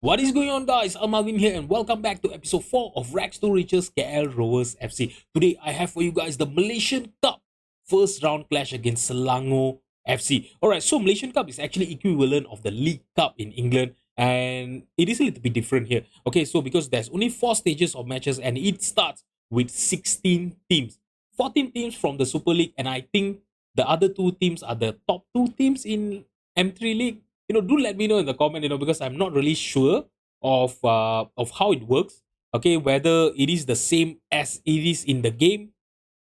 What is going on, guys? I'm Alvin here and welcome back to episode 4 of Rags to Riches KL Rovers FC. Today I have for you guys the Malaysian Cup first round clash against Selangor FC. Alright, so Malaysian Cup is actually equivalent of the League Cup in England and it is a little bit different here. Okay, so because there's only 4 stages of matches and it starts with 16 teams. 14 teams from the Super League, and I think the other 2 teams are the top 2 teams in M3 League. Do let me know in the comment, because I'm not really sure of how it works. Okay, whether it is the same as it is in the game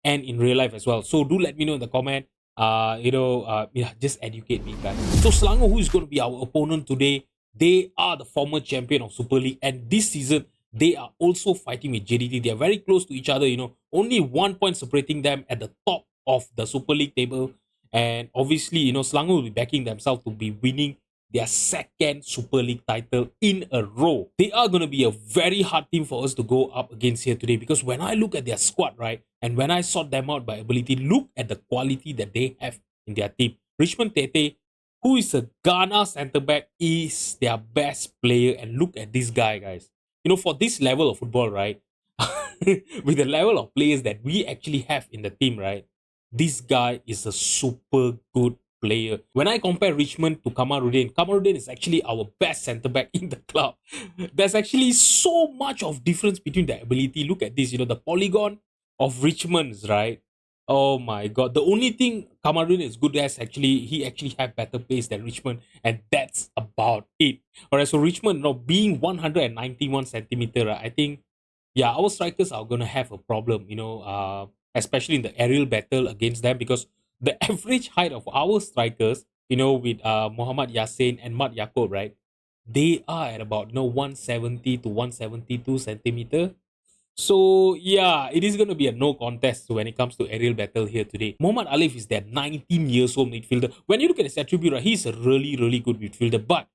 and in real life as well. So do let me know in the comment. Yeah, just educate me, guys. So Selangor, who is going to be our opponent today, they are the former champion of Super League, and this season they are also fighting with JDT. They are very close to each other. Only 1 point separating them at the top of the Super League table. And obviously, Selangor will be backing themselves to be winning their second Super League title in a row. They are going to be a very hard team for us to go up against here today, because when I look at their squad, right, and when I sort them out by ability, look at the quality that they have in their team. Richmond Tete, who is a Ghana centre back, is their best player. And look at this guy, guys. For this level of football, right, with the level of players that we actually have in the team, right, this guy is a super good player. When I compare Richmond to Kamaruddin is actually our best centre back in the club. There's actually so much of difference between the ability. Look at this, the polygon of Richmond's, right? Oh my god. The only thing Kamaruddin is good as, he actually have better pace than Richmond, and that's about it. Alright, so Richmond, being 191 centimeter, right, I think, yeah, our strikers are gonna have a problem, especially in the aerial battle against them, because the average height of our strikers, with Muhammad Yassin and Mat Yaakob, right, they are at about 170 to 172 centimeter. So yeah, it is going to be a no contest when it comes to aerial battle here today. Mohamed Alif is that 19 years old midfielder. When you look at his attribute, right, he's a really, really good midfielder, but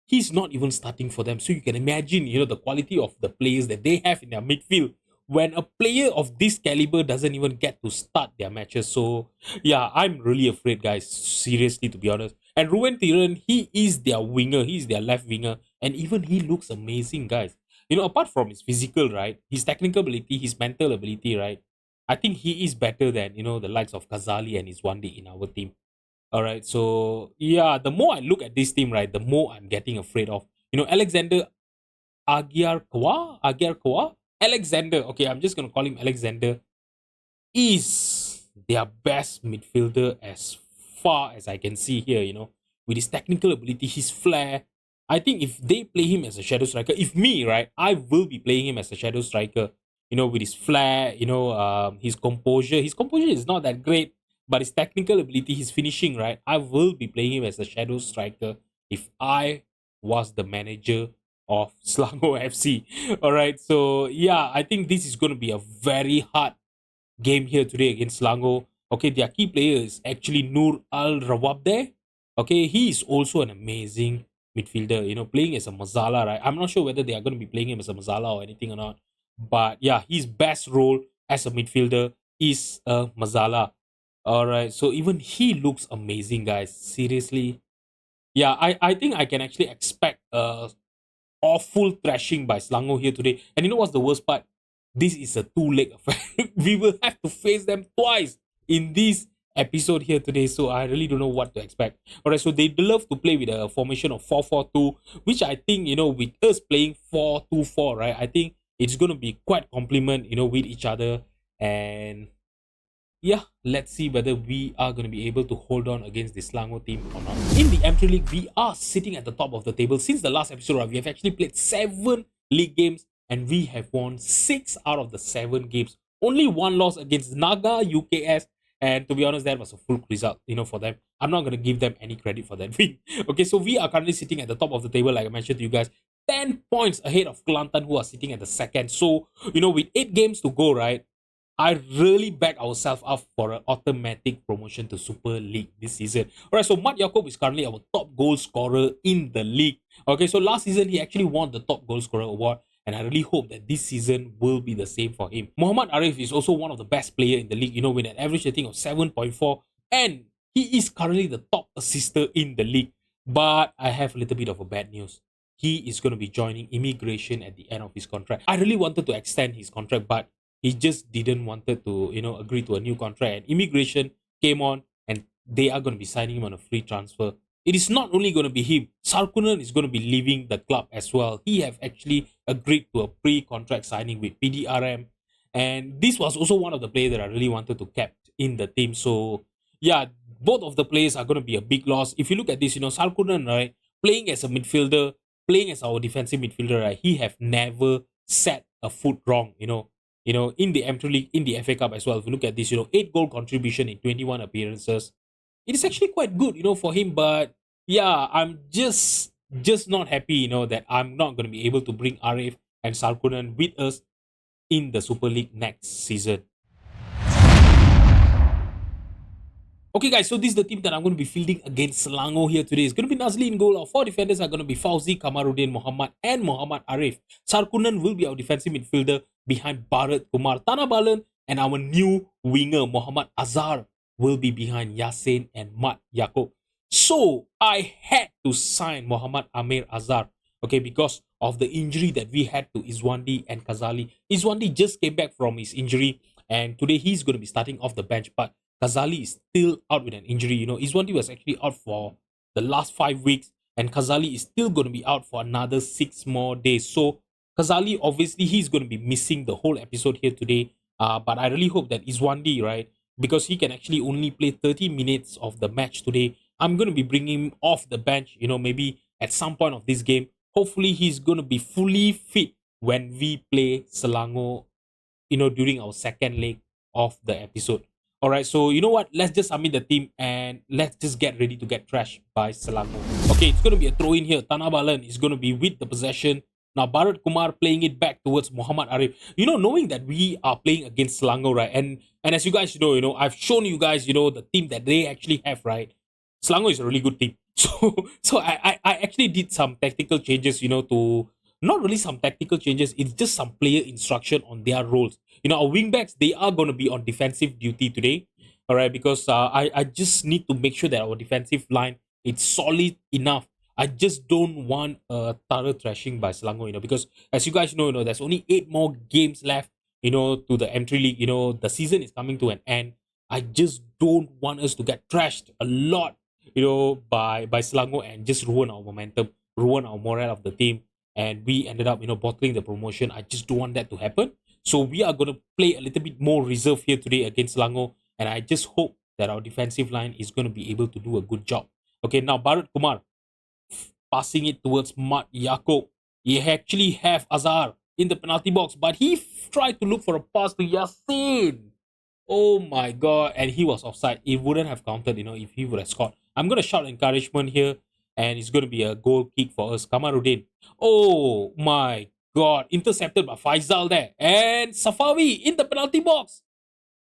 he's not even starting for them. So you can imagine, the quality of the players that they have in their midfield when a player of this caliber doesn't even get to start their matches. So yeah, I'm really afraid, guys. Seriously, to be honest. And Ruben Tiran, he is their winger. He's their left winger. And even he looks amazing, guys. Apart from his physical, right, his technical ability, his mental ability, right, I think he is better than, the likes of Kazali and Iswandi in our team. All right. So yeah, the more I look at this team, right, the more I'm getting afraid of. Alexander Agiarkwa, Alexander. Okay, I'm just gonna call him Alexander. Is their best midfielder as far as I can see here. With his technical ability, his flair. I think if they play him as a shadow striker, if me, right, I will be playing him as a shadow striker. With his flair, his composure. His composure is not that great, but his technical ability, his finishing, right, I will be playing him as a shadow striker if I was the manager of Selangor FC. All right, so yeah, I think this is going to be a very hard game here today against Selangor. Okay, their key player is actually Noor Al Rawabde. Okay, he is also an amazing midfielder, playing as a Mazala, right? I'm not sure whether they are going to be playing him as a Mazala or anything or not. But yeah, his best role as a midfielder is a Mazala. All right, so even he looks amazing, guys. Seriously. Yeah, I think I can actually expect a awful thrashing by Selangor here today. And you know what's the worst part? This is a two-leg affair. We will have to face them twice in this episode here today. So I really don't know what to expect. Alright, so they love to play with a formation of 4-4-2, which I think, with us playing 4-2-4, right? I think it's gonna be quite complement, with each other. And yeah, let's see whether we are going to be able to hold on against the Selangor team or not. In the M3 League, we are sitting at the top of the table. Since the last episode, right, we have actually played 7 league games and we have won 6 out of the 7 games. Only 1 loss against Naga UKS. And to be honest, that was a full result, for them. I'm not going to give them any credit for that win. Okay, so we are currently sitting at the top of the table, like I mentioned to you guys. 10 points ahead of Kelantan, who are sitting at the second. So, with 8 games to go, right, I really back ourselves up for an automatic promotion to Super League this season. Alright, so Mat Yaakob is currently our top goal scorer in the league. Okay, so last season he actually won the top goal scorer award, and I really hope that this season will be the same for him. Muhammad Arif is also one of the best player in the league, with an average rating of 7.4, and he is currently the top assister in the league. But I have a little bit of a bad news. he is going to be joining immigration at the end of his contract. I really wanted to extend his contract, but he just didn't wanted to, agree to a new contract. And immigration came on, and they are going to be signing him on a free transfer. It is not only going to be him. Sarkunan is going to be leaving the club as well. He have actually agreed to a pre-contract signing with PDRM, and this was also one of the players that I really wanted to kept in the team. So yeah, both of the players are going to be a big loss. If you look at this, Sarkunan, right, playing as a midfielder, playing as our defensive midfielder, right, he have never set a foot wrong, in the M3 League, in the FA Cup as well. If you look at this, 8 goal contribution in 21 appearances. It is actually quite good, for him. But yeah, I'm just not happy, that I'm not going to be able to bring Arif and Sarkunan with us in the Super League next season. Okay, guys, so this is the team that I'm going to be fielding against Selangor here today. It's going to be Nazli in goal. Our 4 defenders are going to be Fauzi, Kamaruddin, Muhammad, and Muhammad Arif. Sarkunan will be our defensive midfielder behind Bharat Kumar Tanabalan, and our new winger, Muhammad Azhar, will be behind Yasin and Mat Yaakob. So, I had to sign Muhammad Amir Azhar, okay, because of the injury that we had to Izwandi and Kazali. Izwandi just came back from his injury, and today he's going to be starting off the bench, but Kazali is still out with an injury. Izwandi was actually out for the last 5 weeks, and Kazali is still going to be out for another 6 more days. So Kazali, obviously, he's going to be missing the whole episode here today. But I really hope that Izwandi, right, because he can actually only play 30 minutes of the match today, I'm going to be bringing him off the bench, maybe at some point of this game. Hopefully, he's going to be fully fit when we play Selangor, during our second leg of the episode. All right, so you know what? Let's just submit the team and let's just get ready to get trashed by Selangor. Okay, it's going to be a throw in here. Tanabalan is going to be with the possession. Now, Bharat Kumar playing it back towards Muhammad Arif. Knowing that we are playing against Selangor, right? And as you guys know, I've shown you guys, the team that they actually have, right? Selangor is a really good team. So I actually did some tactical changes, to not really some tactical changes. It's just some player instruction on their roles. Our wingbacks, they are going to be on defensive duty today. All right, because I just need to make sure that our defensive line is solid enough. I just don't want a thorough thrashing by Selangor, because as you guys know, there's only 8 more games left, to the M3 League. The season is coming to an end. I just don't want us to get trashed a lot, by Selangor and just ruin our momentum, ruin our morale of the team. And we ended up, bottling the promotion. I just don't want that to happen. So we are going to play a little bit more reserve here today against Selangor. And I just hope that our defensive line is going to be able to do a good job. Okay, now Bharat Kumar passing it towards Mat Yaakob. He actually have Azhar in the penalty box, but he tried to look for a pass to Yasin. Oh my god, and he was offside. It wouldn't have counted, if he would have scored. I'm going to shout encouragement here, and it's going to be a goal kick for us. Kamaruddin. Oh my god, intercepted by Faisal there. And Safawi in the penalty box.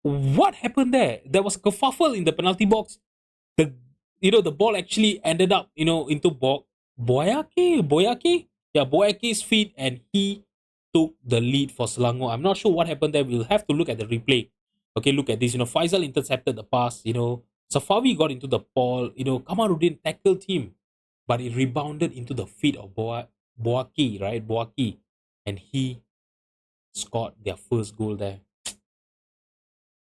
What happened there? There was a kerfuffle in the penalty box. The ball actually ended up, into Boyaki? Yeah, Boyaki's feet, and he took the lead for Selangor. I'm not sure what happened there. We'll have to look at the replay. Okay, look at this. Faisal intercepted the pass. Safawi got into the ball. Kamaruddin tackled him, but it rebounded into the feet of Boaki, right? Boaki, and he scored their first goal there.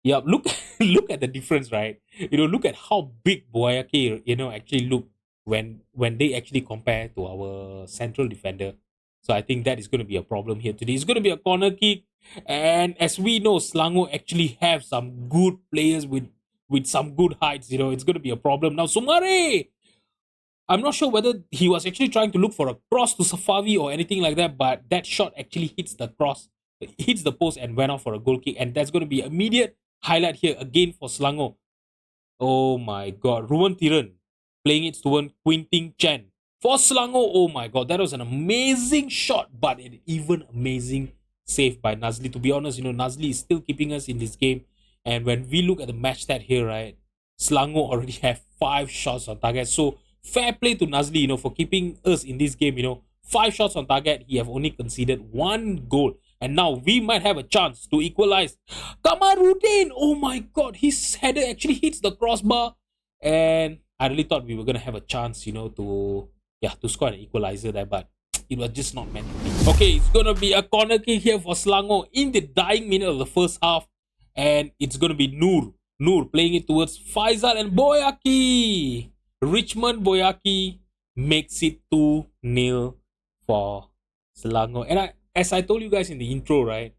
Yeah, look look at the difference, right? Look at how big Boyaki, actually look when they actually compare to our central defender. So I think that is going to be a problem here today. It's going to be a corner kick, and as we know, Selangor actually have some good players with some good heights. It's going to be a problem now. Sumare, I'm not sure whether he was actually trying to look for a cross to Safavi or anything like that, but that shot actually hits the cross, hits the post and went off for a goal kick, and that's going to be immediate highlight here again for Selangor. Oh my god, Ruben Tiran playing it to Quinting Chen for Selangor. Oh my god, that was an amazing shot, but an even amazing save by Nazli. To be honest, Nazli is still keeping us in this game. And when we look at the match stat here, right, Selangor already have 5 shots on target. So fair play to Nazli, for keeping us in this game. 5 shots on target. He have only conceded 1 goal. And now we might have a chance to equalize. Kamaruddin! Oh my god, his header actually hits the crossbar. And I really thought we were going to have a chance, to score an equalizer there. But it was just not meant to be. Okay, it's gonna be a corner kick here for Selangor in the dying minute of the first half, and it's gonna be Noor playing it towards Faisal and Boyaki. Richmond Boyaki makes it 2-0 for Selangor. And as I told you guys in the intro, right,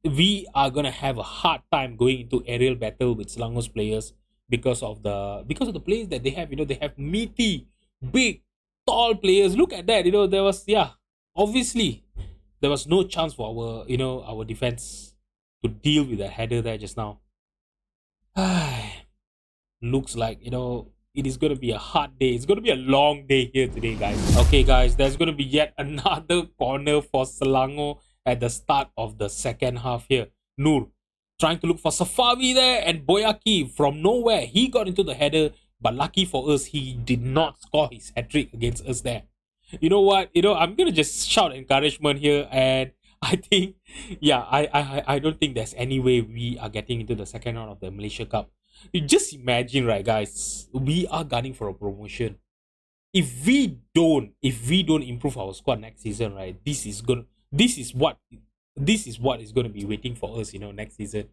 we are gonna have a hard time going into aerial battle with Selangor's players because of the players that they have. They have meaty, big, tall players. Look at that. There was obviously there was no chance for our defense to deal with the header there just now. Looks like it is going to be a hard day. It's going to be a long day here today, guys. Okay, guys, there's going to be yet another corner for Selangor at the start of the second half here. Noor trying to look for Safawi there, and Boyaki from nowhere, he got into the header, but lucky for us, he did not score his hat-trick against us there. You know what? I'm going to just shout encouragement here, and I think, I don't think there's any way we are getting into the second round of the Malaysia Cup. You just imagine, right, guys? We are gunning for a promotion. If we don't improve our squad next season, right? This is what is going to be waiting for us, next season.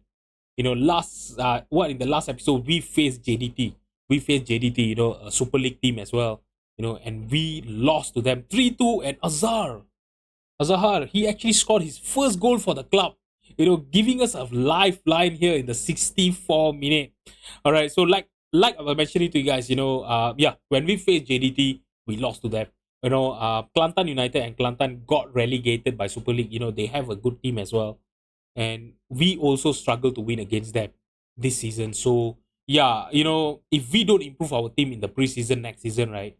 In the last episode we faced JDT. A Super League team as well. And we lost to them 3-2, and Azahar, he actually scored his first goal for the club, giving us a lifeline here in the 64th minute. All right, so like I was mentioning to you guys, when we faced JDT, we lost to them. Kelantan United and Kelantan got relegated by Super League. They have a good team as well, and we also struggle to win against them this season. So if we don't improve our team in the preseason next season, right,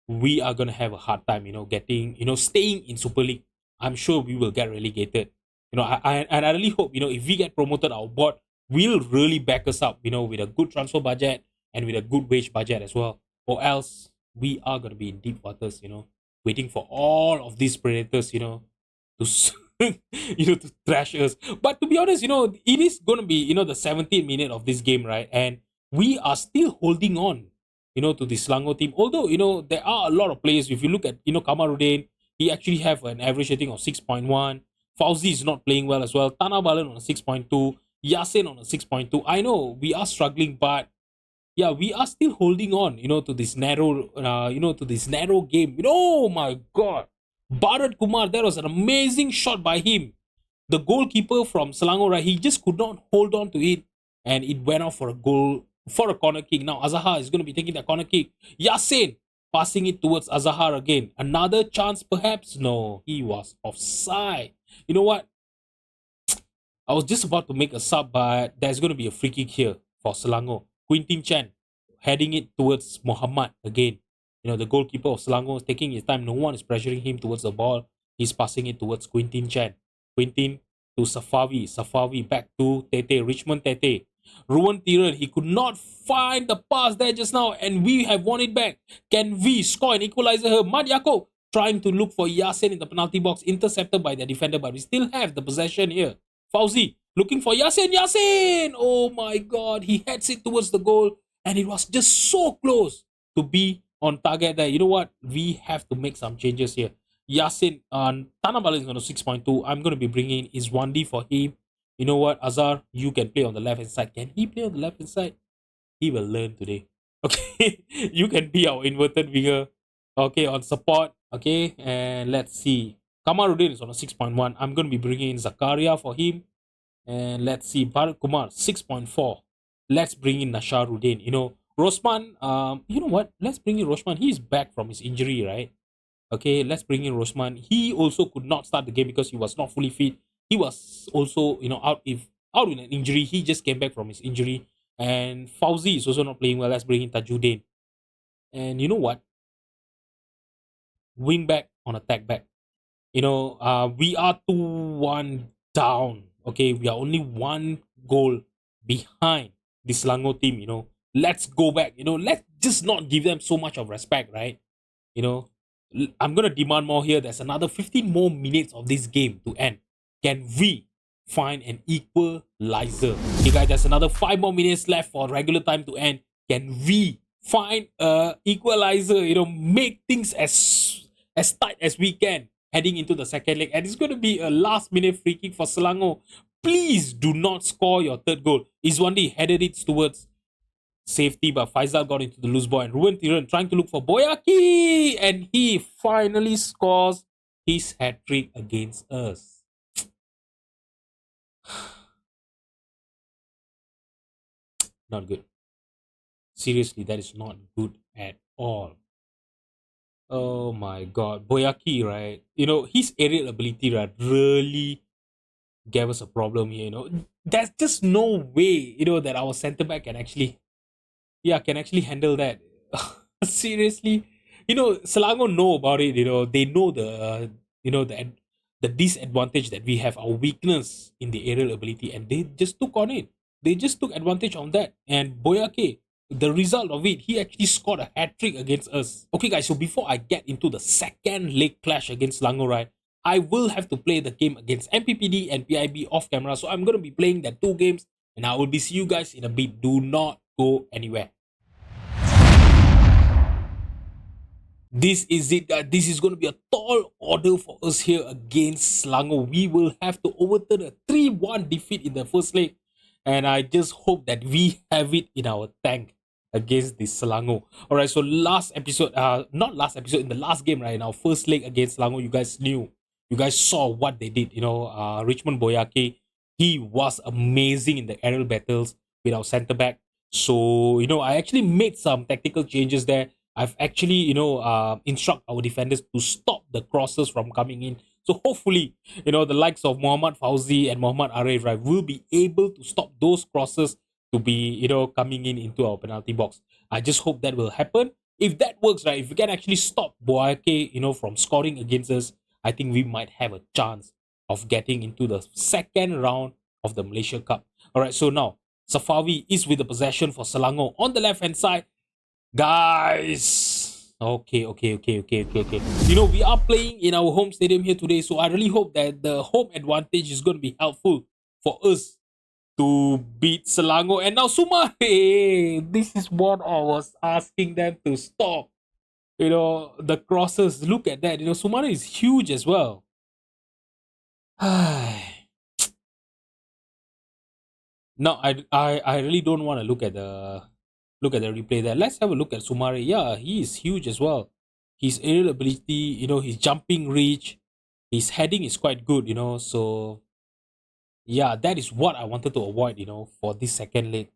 we are gonna have a hard time, getting, staying in Super League. I'm sure we will get relegated. I really hope, if we get promoted, our board will really back us up, with a good transfer budget and with a good wage budget as well. Or else we are gonna be in deep waters, waiting for all of these predators, to to thrash us. But to be honest, it is gonna be, the 17th minute of this game, right? And we are still holding on, to the Selangor team. Although, there are a lot of players. If you look at, Kamaruddin, he actually have an average rating of 6.1. Fauzi is not playing well as well. Tanah Balan on a 6.2. Yasin on a 6.2. I know we are struggling, but we are still holding on, to this narrow, game. Oh my God. Bharat Kumar, that was an amazing shot by him. The goalkeeper from Selangor, right, he just could not hold on to it, and it went off for a goal, for a corner kick. Now Azahar is going to be taking that corner kick. Yasin passing it towards Azahar again. Another chance perhaps? No, he was offside. You know what? I was just about to make a sub, but there's going to be a free kick here for Selangor. Quintin Chen heading it towards Muhammad again. The goalkeeper of Selangor is taking his time. No one is pressuring him towards the ball. He's passing it towards Quintin Chen. Quintin to Safawi. Safawi back to Tete. Richmond Tete. Ruwan Tiran, he could not find the pass there just now, and we have won it back. Can we score an equalizer here? Mad Yaakob trying to look for Yasin in the penalty box, intercepted by the defender, but we still have the possession here. Fauzi looking for Yasin. Oh my God, he heads it towards the goal, and it was just so close to be on target there. You know what? We have to make some changes here. Yasin, Tanah Balan is on a 6.2. I'm going to be bringing is 1D for him. You know what, Azhar, you can play on the left-hand side. Can he play on the left-hand side? He will learn today. Okay, you can be our inverted winger. Okay, on support. Okay, and let's see. Kamaruddin is on a 6.1. I'm going to be bringing in Zakaria for him. And let's see, Bharat Kumar, 6.4. Let's bring in Nasharuddin. Rosman, you know what? Let's bring in Rosman. He's back from his injury, right? Okay, let's bring in Rosman. He also could not start the game because he was not fully fit. He was also, out with an injury. He just came back from his injury. And Fauzi is also not playing well. Let's bring in Tajuddin. And you know what? Wing back on attack back. We are 2-1 down. Okay, we are only one goal behind the Selangor team. Let's go back. Let's just not give them so much of respect, right? I'm going to demand more here. There's another 15 more minutes of this game to end. Can we find an equalizer? Okay, guys, there's another 5 more minutes left for regular time to end. Can we find a equalizer? Make things as tight as we can. heading into the second leg, and it's going to be a last minute free kick for Selangor. Please do not score your third goal. Iswandi headed it towards safety, but Faisal got into the loose ball, and Ruben Tiran trying to look for Boyaki, and he finally scores his hat trick against us. Not good. Seriously, that is not good at all. Oh my god. Boyaki, right? His aerial ability, right, really gave us a problem here, There's just no way, that our centre back can actually, yeah, can actually handle that. Seriously. Selangor know about it, they know the disadvantage that we have, our weakness in the aerial ability, and they just took on it. They just took advantage on that. And Boyake, the result of it, he actually scored a hat trick against us. Okay, guys, so before I get into the second leg clash against Selangor, right, I will have to play the game against MPPD and PIB off camera. So I'm going to be playing that two games, and I will be see you guys in a bit. Do not go anywhere. This is it, guys. This is going to be a tall order for us here against Selangor. We will have to overturn a 3-1 defeat in the first leg. And I just hope that we have it in our tank against the Selangor. Alright, so last episode, not last episode, in the last game, right, in our first leg against Selangor, you guys knew, you guys saw what they did. Richmond Boyake, he was amazing in the aerial battles with our centre back. So, I actually made some tactical changes there. I've actually, instruct our defenders to stop the crosses from coming in. So hopefully, the likes of Muhammad Fauzi and Muhammad Arif, right, will be able to stop those crosses to be, coming in into our penalty box. I just hope that will happen. If that works, right, if we can actually stop Boyake, from scoring against us, I think we might have a chance of getting into the second round of the Malaysia Cup. All right, so now Safawi is with the possession for Selangor on the left hand side. Guys, okay. We are playing in our home stadium here today, so I really hope that the home advantage is going to be helpful for us to beat Selangor. And now Sumare, this is what I was asking them to stop. The crosses. Look at that. Sumare is huge as well. No, I really don't want to look at the replay there. Let's have a look at Sumare. Yeah, he is huge as well. His aerial ability, his jumping reach, his heading is quite good, So yeah, that is what I wanted to avoid, for this second leg.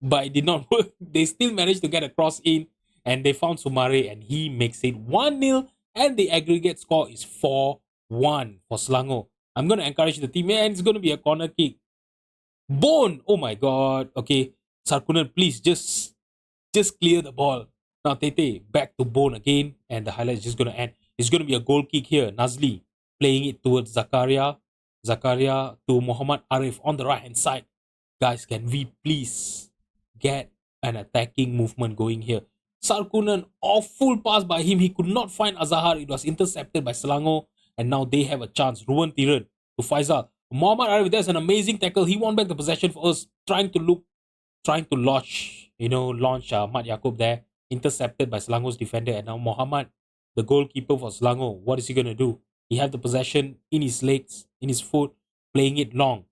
But it did not work. They still managed to get a cross in, and they found Sumare, and he makes it 1-0, and the aggregate score is 4-1 for Selangor. I'm going to encourage the team, and it's going to be a corner kick. Bone! Oh my god. Okay, Sarkunan, please just clear the ball. Now Tete back to Bone again, and the highlight is just going to end. It's going to be a goal kick here. Nazli playing it towards Zakaria. Zakaria to Muhammad Arif on the right hand side. Guys, can we please get an attacking movement going here? Sarkunan, awful pass by him. He could not find Azahar. It was intercepted by Selangor, and now they have a chance. Ruben Tiran to Faisal. Muhammad Arif, there's an amazing tackle. He won back the possession for us, trying to launch Mat Yaakob there, intercepted by Selangor's defender. And now Muhammad, the goalkeeper for Selangor, what is he going to do? He had the possession in his legs, in his foot, playing it long.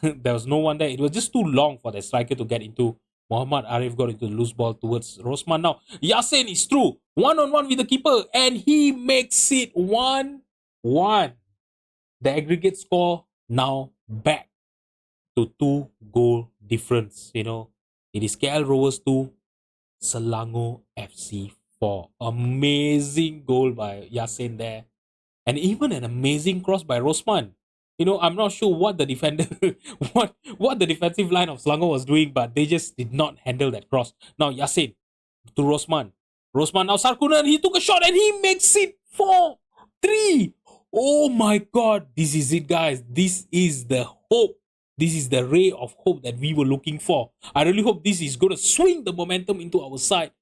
There was no one there. It was just too long for the striker to get into. Muhammad Arif got into the loose ball towards Rosman. Now Yasin is through, 1-on-1 with the keeper, and he makes it 1-1. The aggregate score now back to 2-goal difference. It is KL Rovers 2, Selangor FC 4. Amazing goal by Yasin there, and even an amazing cross by Rosman. I'm not sure what the defender, what the defensive line of Selangor was doing, but they just did not handle that cross. Now Yasin to Rosman. Rosman now Sarkunan. He took a shot and he makes it 4-3. Oh my god, this is it, guys. This is the hope. This is the ray of hope that we were looking for. I really hope this is going to swing the momentum into our side.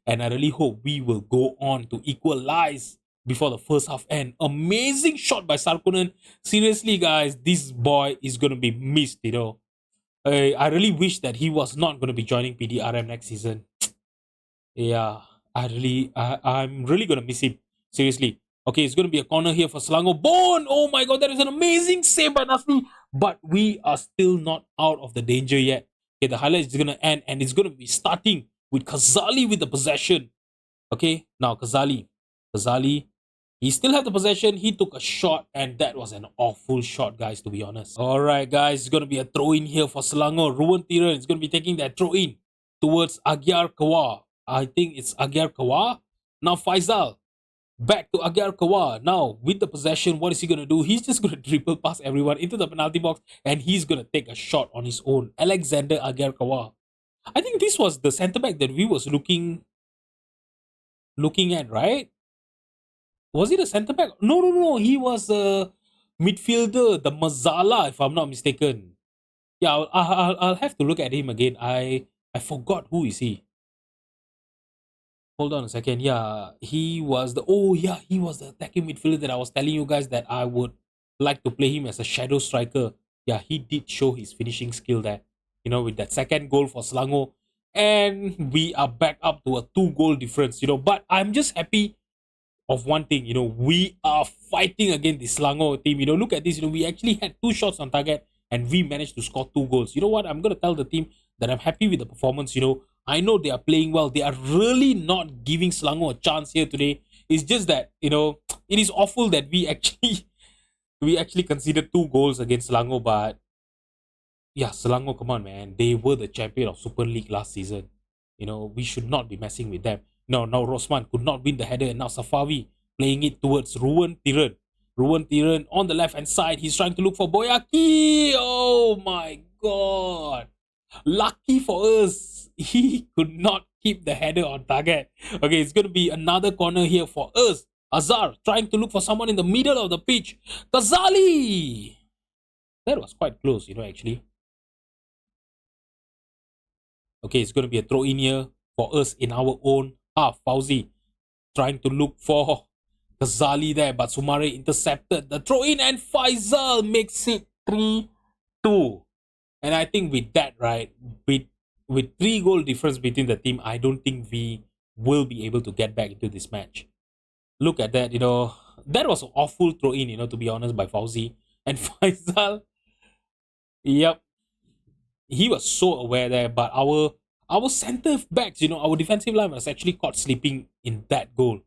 And I really hope we will go on to equalize before the first half end. Amazing shot by Sarkunan. Seriously, guys, this boy is going to be missed, I really wish that he was not going to be joining PDRM next season. Yeah, I'm really going to miss him. Seriously. Okay, it's going to be a corner here for Selangor. Bone! Oh my god, that is an amazing save by Nasri. But we are still not out of the danger yet. Okay, the highlight is going to end and it's going to be starting with Khazali with the possession. Okay, now Khazali, he still had the possession. He took a shot and that was an awful shot, guys, to be honest. All right, guys, it's going to be a throw in here for Selangor. Ruwan Tiran is going to be taking that throw in towards Agyar Kawa. I think it's Agyar Kawa. Now Faisal. Back to Agyar Kawa. Now, with the possession, what is he going to do? He's just going to dribble past everyone into the penalty box and he's going to take a shot on his own. Alexander Agyar Kawa. I think this was the centre back that we was looking at, right? Was it a centre back? No, no, no. He was a midfielder, the Mazala, if I'm not mistaken. Yeah, I'll have to look at him again. I forgot who is he. Hold on a second. Yeah, he was the he was the attacking midfielder that I was telling you guys that I would like to play him as a shadow striker. Yeah, he did show his finishing skill there. You know, with that second goal for Selangor. And we are back up to a 2-goal difference, But I'm just happy of one thing, we are fighting against the Selangor team. Look at this, we actually had 2 shots on target and we managed to score 2 goals. You know what? I'm going to tell the team that I'm happy with the performance. I know they are playing well. They are really not giving Selangor a chance here today. It's just that, it is awful that we actually we actually conceded 2 goals against Selangor, but yeah, Selangor, come on, man. They were the champion of Super League last season. We should not be messing with them. No, now Rosman could not win the header, and now Safawi playing it towards Ruwan Tiran. Ruwan Tiran on the left hand side. He's trying to look for Boyaki. Oh my god. Lucky for us, he could not keep the header on target. Okay, it's going to be another corner here for us. Azar trying to look for someone in the middle of the pitch. Ghazali! That was quite close, actually. Okay, it's going to be a throw in here for us in our own half. Fauzi trying to look for Ghazali there, but Sumare intercepted the throw in and Faisal makes it 3-2. And I think with that, right, with 3-goal difference between the team, I don't think we will be able to get back into this match. Look at that, that was an awful throw in, to be honest, by Fauzi. And Faisal, yep, he was so aware there, but our centre backs, our defensive line was actually caught sleeping in that goal.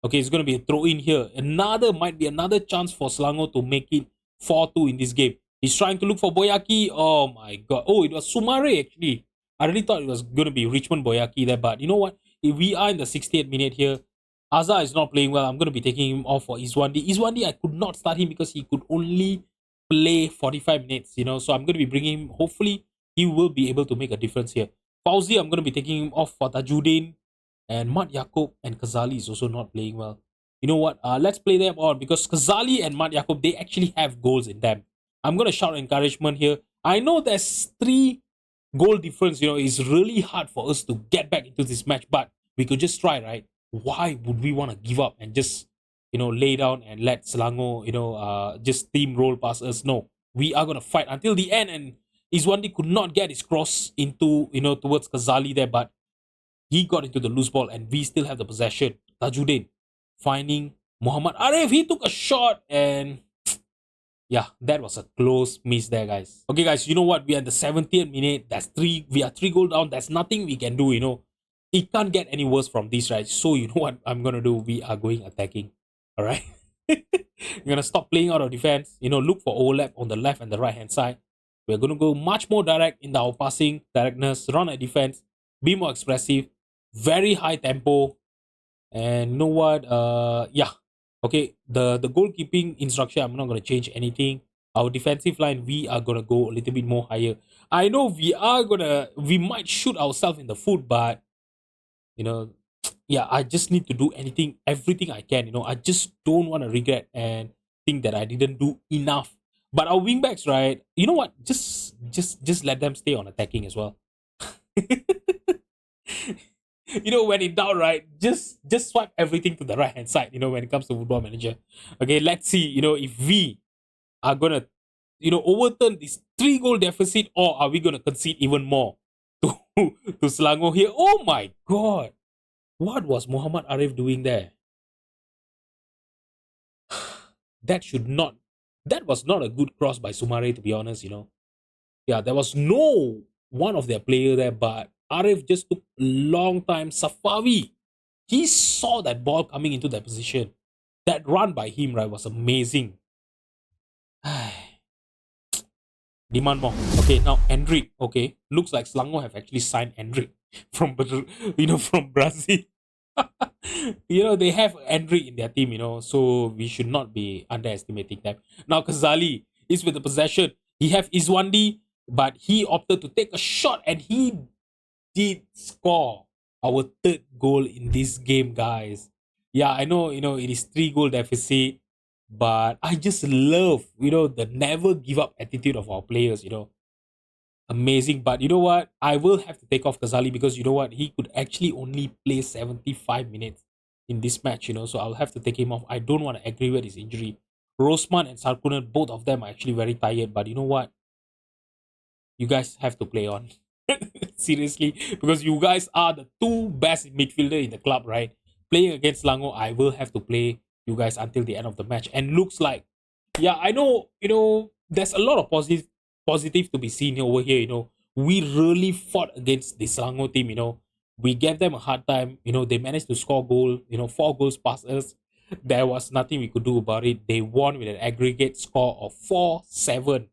Okay, it's going to be a throw in here. Might be another chance for Selangor to make it 4-2 in this game. He's trying to look for Boyaki. Oh my god. Oh, it was Sumare actually. I really thought it was going to be Richmond Boyaki there, but you know what? If we are in the 68th minute here, Azhar is not playing well. I'm going to be taking him off for Iswandi. Iswandi, I could not start him because he could only play 45 minutes, So I'm going to be bringing him. Hopefully, he will be able to make a difference here. Fauzi, I'm going to be taking him off for Tajuddin. And Mat Yaakob and Kazali is also not playing well. You know what? Let's play them on because Kazali and Mat Yaakob, they actually have goals in them. I'm going to shout encouragement here. I know there's 3-goal difference. It's really hard for us to get back into this match, but we could just try, right? Why would we want to give up and just, lay down and let Selangor, just steamroll past us? No, we are going to fight until the end. And Izwandi could not get his cross into, towards Kazali there, but he got into the loose ball and we still have the possession. Tajuddin finding Muhammad Arif. He took a shot and yeah, that was a close miss there, guys. Okay, guys, you know what? We are in the 70th minute. We are 3 goals down. There's nothing we can do, It can't get any worse from this, right? So you know what I'm gonna do? We are going attacking. Alright. We're gonna stop playing out of defense. Look for overlap on the left and the right hand side. We're gonna go much more direct in our passing directness, run at defense, be more expressive, very high tempo. And you know what? Yeah. Okay, the goalkeeping instruction, I'm not gonna change anything. Our defensive line, we are gonna go a little bit more higher. I know we might shoot ourselves in the foot, but yeah, I just need to do everything I can. I just don't want to regret and think that I didn't do enough. But our wingbacks, right? You know what? Just let them stay on attacking as well. When in doubt, right? Just swipe everything to the right hand side. When it comes to Football Manager. Okay, let's see. If we are gonna, overturn this 3-goal deficit, or are we gonna concede even more to to Selangor here? Oh my god! What was Muhammad Arif doing there? that should not, that was not a good cross by Sumare, to be honest, Yeah, there was no one of their player there, but Arif just took a long time. Safawi, he saw that ball coming into that position. That run by him, right, was amazing. Demand more. Okay, now Endrick. Okay, looks like Selangor have actually signed Endrick from from Brazil. They have Endrick in their team. So we should not be underestimating them. Now Kazali is with the possession. He have Iswandi, but he opted to take a shot, and he did score our third goal in this game, guys. Yeah, I know, it is 3 goal deficit, but I just love, the never give up attitude of our players. Amazing. But you know what? I will have to take off Kazali because you know what? He could actually only play 75 minutes in this match. So I'll have to take him off. I don't want to aggravate his injury. Rosman and Sarkunan, both of them are actually very tired. But you know what? You guys have to play on. Seriously, because you guys are the two best midfielder in the club, right? Playing against Lango, I will have to play you guys until the end of the match. And looks like, yeah, I know, there's a lot of positive to be seen over here. We really fought against the Selangor team. We gave them a hard time. They managed to score goal. 4 goals past us. There was nothing we could do about it. They won with an aggregate score of 4-7.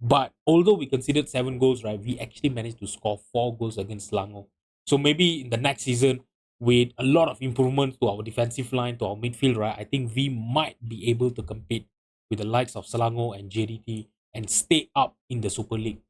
But although we conceded 7 goals, right, we actually managed to score 4 goals against Selangor. So maybe in the next season, with a lot of improvements to our defensive line, to our midfield, right, I think we might be able to compete with the likes of Selangor and JDT and stay up in the Super League,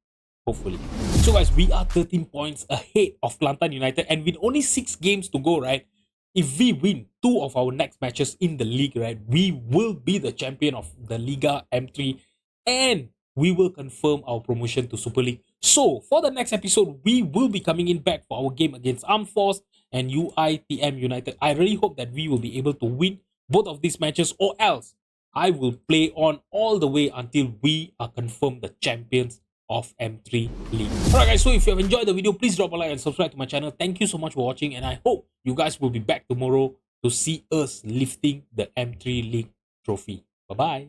hopefully. So guys, we are 13 points ahead of Kelantan United, and with only 6 games to go, right, if we win 2 of our next matches in the league, right, we will be the champion of the Liga M3, and we will confirm our promotion to Super League. So, for the next episode, we will be coming in back for our game against Armed Force and UITM United. I really hope that we will be able to win both of these matches, or else I will play on all the way until we are confirmed the champions of M3 League. Alright guys, so if you have enjoyed the video, please drop a like and subscribe to my channel. Thank you so much for watching, and I hope you guys will be back tomorrow to see us lifting the M3 League trophy. Bye-bye.